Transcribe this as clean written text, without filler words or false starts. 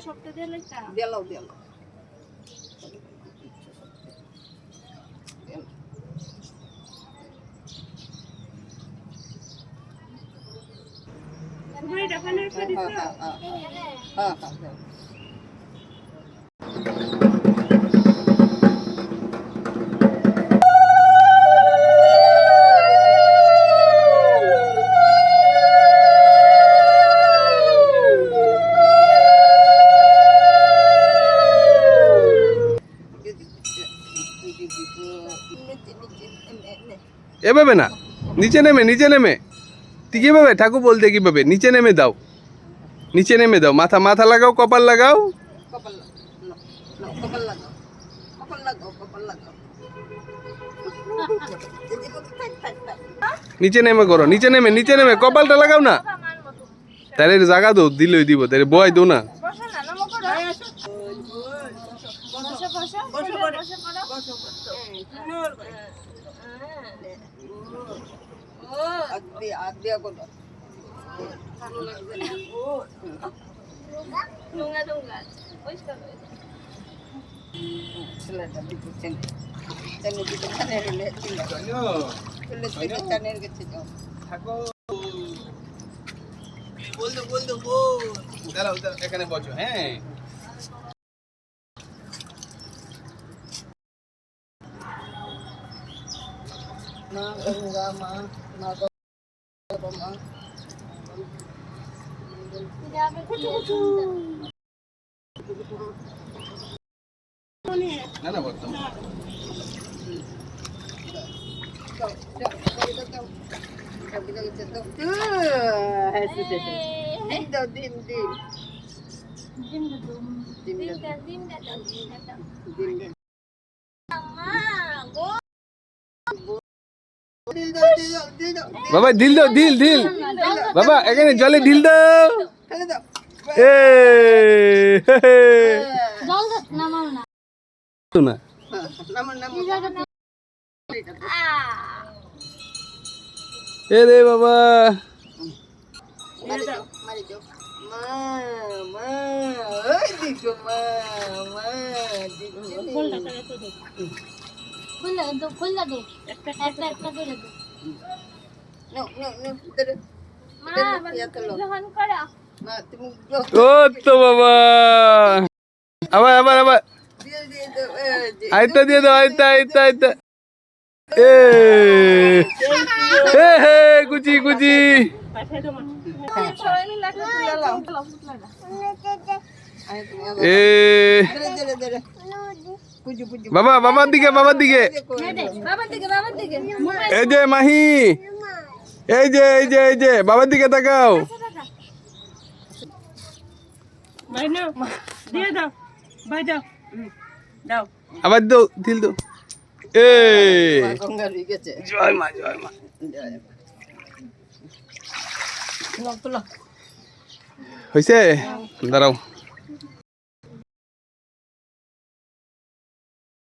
সবটা দিয়ে লাগতা দেলাও পুরোটা ফানের উপর দিছো হ্যাঁ এভাবে না, নিচে নেমে তুই কিভাবে ঠাকুর বলতে কিভাবে নিচে নেমে দাও, মাথা লাগাও, কপাল লাগাও, নিচে নেমে করো, নিচে নেমে কপালটা লাগাও না, তাহলে জায়গা দো দিলই দিব, তাহলে বয় দো না। এখানে বসো, হ্যাঁ মা গঙ্গা মা না বলতাম বাবা ঢিল দাও, ঢিল বাবা, এখানে জলে ঢিল দাও। না এ রে বাবা, ও তো বাবা, আবার আইতা দিয়ে দাও, আইতা এ কুচি এ বাবার দিকে এই যে মাহি, এই যে বাবার দিকে তাকাও, আবার দাও ঢিল দাও। জয় মা হয়েছে, দাঁড়াও।